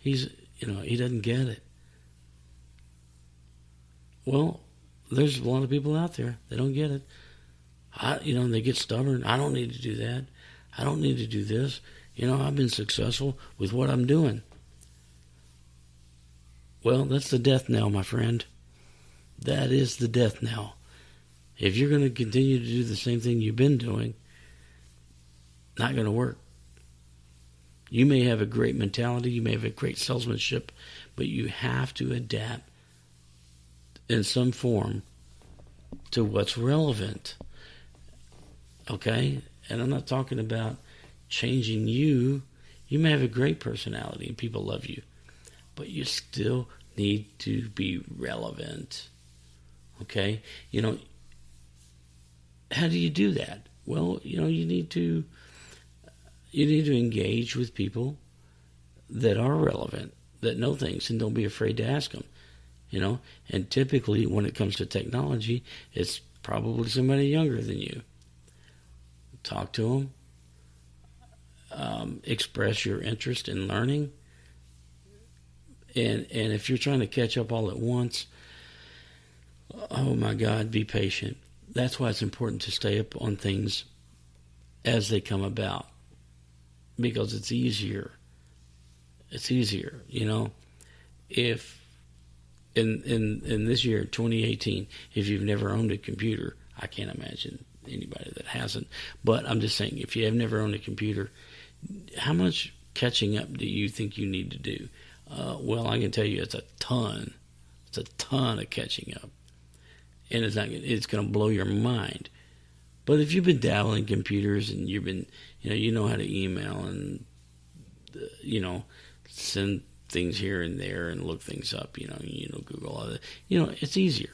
He doesn't get it. Well, there's a lot of people out there that don't get it. They get stubborn. I don't need to do that. I don't need to do this. I've been successful with what I'm doing. Well, that's the death knell, my friend. That is the death knell. If you're going to continue to do the same thing you've been doing, not going to work. You may have a great mentality, you may have a great salesmanship, but you have to adapt in some form to what's relevant. Okay? And I'm not talking about changing you. You may have a great personality and people love you, but you still need to be relevant. Okay? How do you do that? Well, you need to engage with people that are relevant, that know things, and don't be afraid to ask them. And typically when it comes to technology, it's probably somebody younger than you. Talk to them. Express your interest in learning. And if you're trying to catch up all at once, oh my God, be patient. That's why it's important to stay up on things as they come about, because it's easier. It's easier, If in this year, 2018, if you've never owned a computer, I can't imagine anybody that hasn't. But I'm just saying, if you have never owned a computer, how much catching up do you think you need to do? Well, I can tell you it's a ton. It's a ton of catching up. And it's going to blow your mind. But if you've been dabbling in computers and you've been, you know how to email and, send things here and there and look things up, Google, all that. It's easier.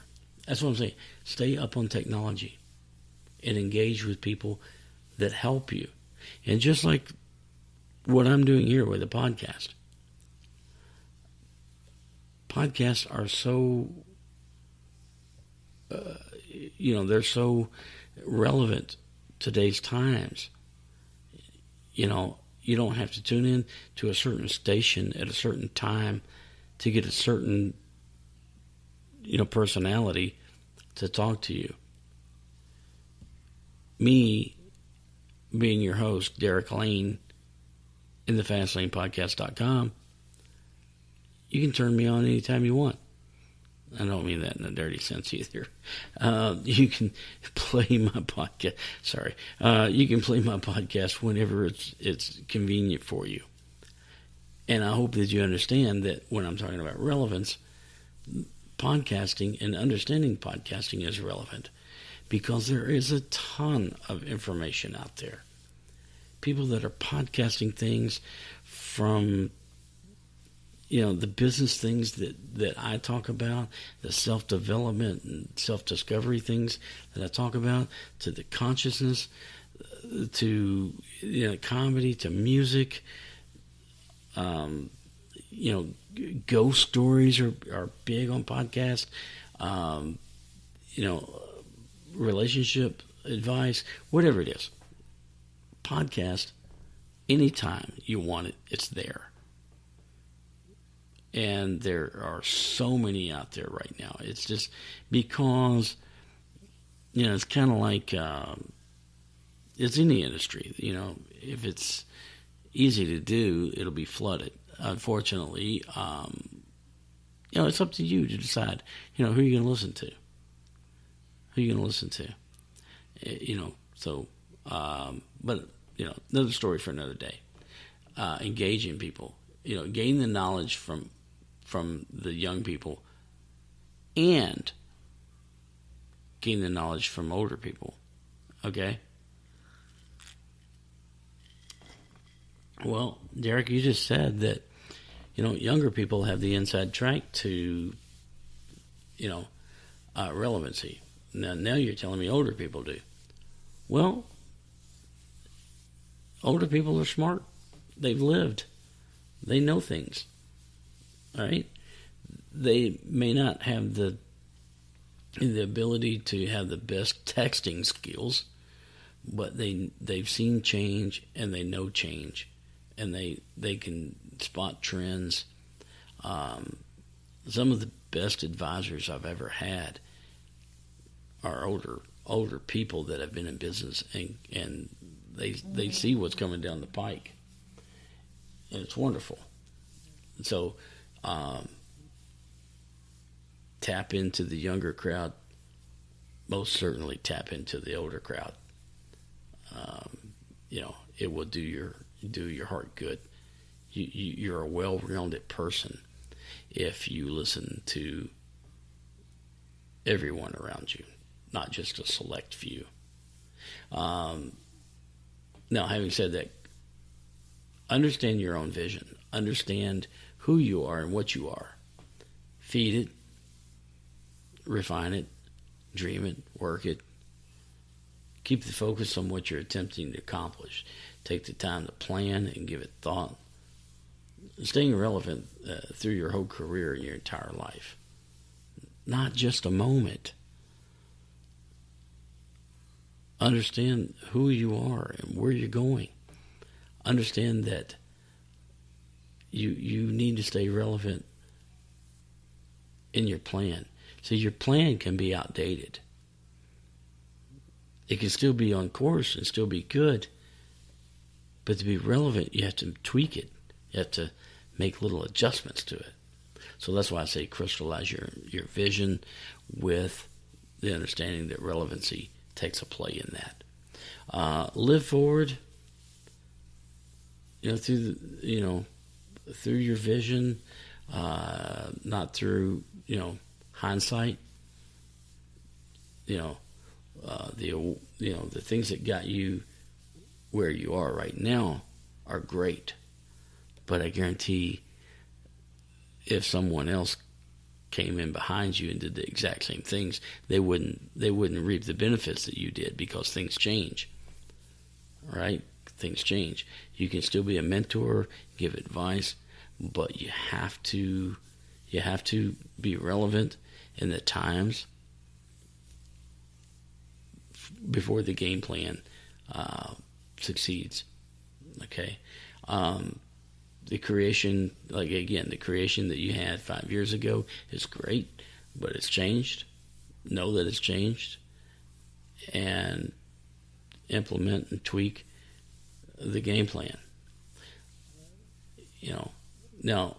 That's what I'm saying. Stay up on technology and engage with people that help you. And just like what I'm doing here with the podcast. Podcasts are so, they're so relevant today's times. You don't have to tune in to a certain station at a certain time to get a certain, personality to talk to you. Me being your host, Derek Lane, in the FastLanePodcast.com, you can turn me on anytime you want. I don't mean that in a dirty sense either. You can play my podcast. You can play my podcast whenever it's convenient for you. And I hope that you understand that when I'm talking about relevance, podcasting and understanding podcasting is relevant, because there is a ton of information out there. People that are podcasting things from the business things that I talk about, the self-development and self-discovery things that I talk about, to the consciousness, to comedy, to music. Ghost stories are big on podcasts. Relationship advice, whatever it is. Podcast, anytime you want it, it's there. And there are so many out there right now. It's just because, it's kind of like, it's any industry. If it's easy to do, it'll be flooded. Unfortunately, it's up to you to decide, who you're going to listen to. Who you're going to listen to. But, another story for another day. Engaging people. Gain the knowledge from the young people and gain the knowledge from older people. Okay? Well, Derek, you just said that, younger people have the inside track to, relevancy. Now you're telling me older people do. Well, older people are smart. They've lived. They know things. All right? They may not have the ability to have the best texting skills, but they've seen change and they know change, and they can spot trends Some of the best advisors I've ever had are older people that have been in business, and they see what's coming down the pike, and it's wonderful. So tap into the younger crowd. Most certainly tap into the older crowd. It will do your heart good. You're a well-rounded person if you listen to everyone around you, not just a select few. Now, having said that, understand your own vision. Understand who you are and what you are. Feed it, refine it, dream it, work it. Keep the focus on what you're attempting to accomplish. Take the time to plan and give it thought. Staying relevant through your whole career and your entire life. Not just a moment. Understand who you are and where you're going. Understand that you need to stay relevant in your plan. So your plan can be outdated. It can still be on course and still be good. But to be relevant, you have to tweak it. You have to make little adjustments to it. So that's why I say crystallize your vision with the understanding that relevancy takes a play in that. Live forward, through your vision, not through hindsight. The things that got you where you are right now are great, but I guarantee if someone else came in behind you and did the exact same things, they wouldn't reap the benefits that you did, because things change. Right? Things change. You can still be a mentor, give advice, but you have to be relevant in the times before the game plan succeeds. Okay? The creation that you had 5 years ago is great, but it's changed. Know that it's changed, and implement and tweak the game plan. Now,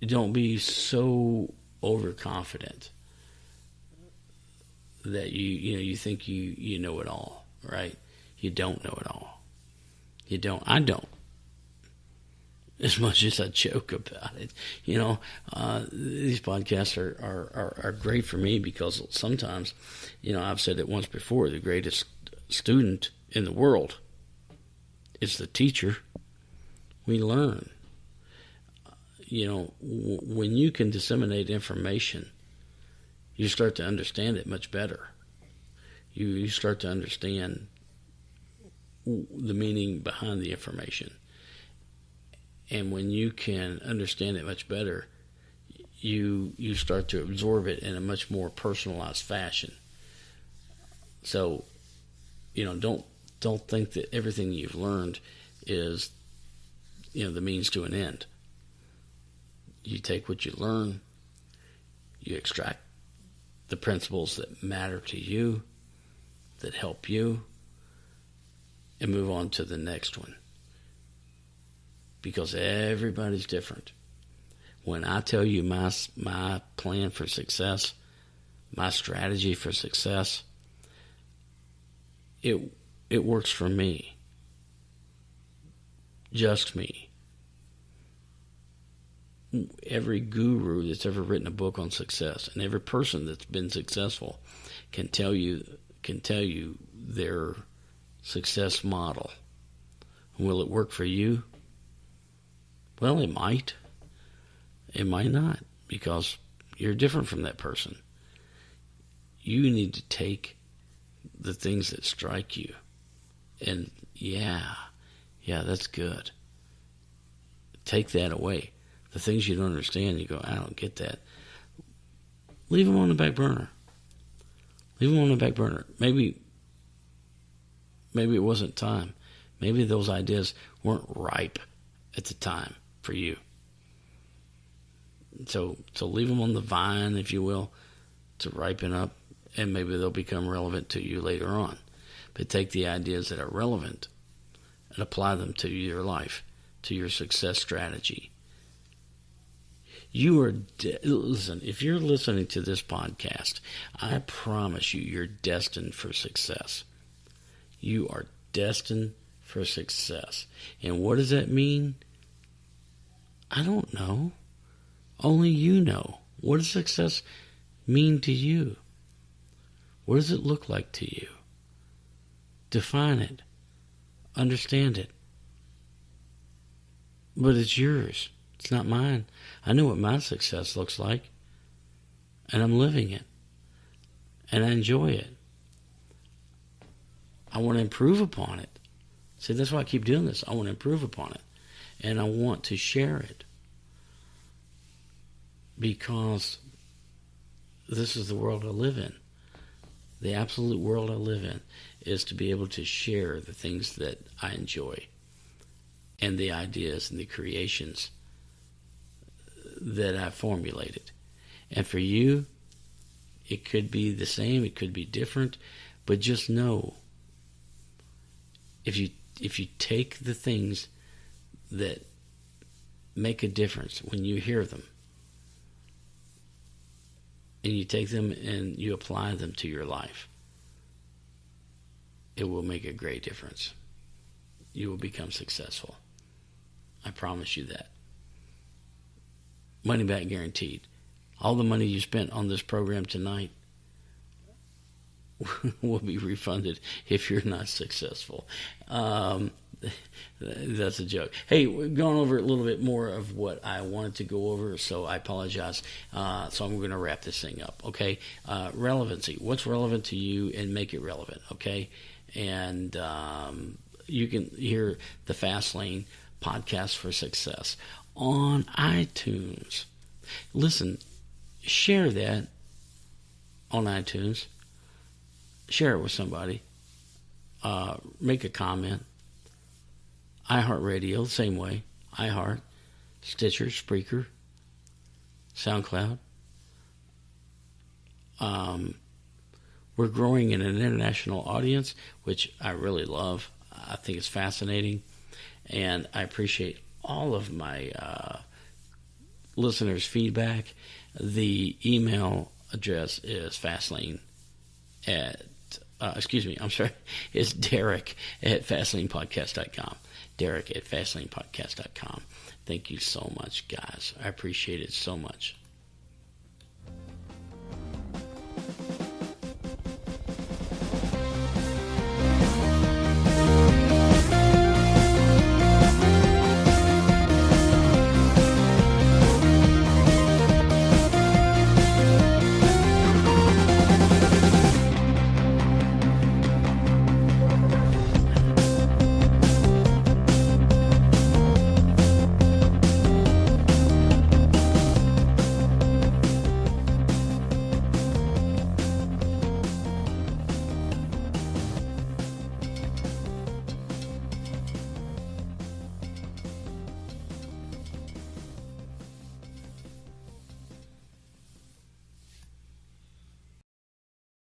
don't be so overconfident that you think you know it all, right? You don't know it all. You don't. I don't. As much as I joke about it, these podcasts are great for me, because sometimes, I've said it once before, the greatest student in the world is the teacher. We learn. When you can disseminate information, you start to understand it much better. You start to understand the meaning behind the information. And when you can understand it much better, you start to absorb it in a much more personalized fashion. So, don't think that everything you've learned is, the means to an end. You take what you learn, you extract the principles that matter to you, that help you, and move on to the next one. Because everybody's different. When I tell you my plan for success, my strategy for success, it works for me. Just me. Every guru that's ever written a book on success, and every person that's been successful can tell you their success model. Will it work for you? Well, it might. It might not, because you're different from that person. You need to take the things that strike you and, yeah, that's good. Take that away. The things you don't understand, you go, I don't get that. Leave them on the back burner. Leave them on the back burner. Maybe it wasn't time. Maybe those ideas weren't ripe at the time for you. So leave them on the vine, if you will, to ripen up, and maybe they'll become relevant to you later on. But take the ideas that are relevant and apply them to your life, to your success strategy. You are, listen, if you're listening to this podcast, I promise you, you're destined for success. You are destined for success. And what does that mean? I don't know. Only you know. What does success mean to you? What does it look like to you? Define it. Understand it. But it's yours. It's not mine. I know what my success looks like. And I'm living it. And I enjoy it. I want to improve upon it. See, that's why I keep doing this. I want to improve upon it. And I want to share it. Because this is the world I live in. The absolute world I live in is to be able to share the things that I enjoy and the ideas and the creations that I've formulated. And for you, it could be the same, it could be different, but just know, if you take the things that make a difference when you hear them, and you take them and you apply them to your life, it will make a great difference. You will become successful. I promise you that. Money back guaranteed. All the money you spent on this program tonight will be refunded if you're not successful. That's a joke. Hey, we're going over a little bit more of what I wanted to go over, so I apologize. So I'm going to wrap this thing up, okay? Relevancy. What's relevant to you, and make it relevant, okay? And you can hear the Fast Lane Podcast for Success on iTunes. Listen, share that on iTunes. Share it with somebody. Make a comment. iHeartRadio, same way. iHeart, Stitcher, Spreaker, SoundCloud. We're growing in an international audience, which I really love. I think it's fascinating. And I appreciate all of my listeners' feedback. The email address is it's Derek at FastlanePodcast.com. Derek at FastlanePodcast.com. Thank you so much, guys. I appreciate it so much.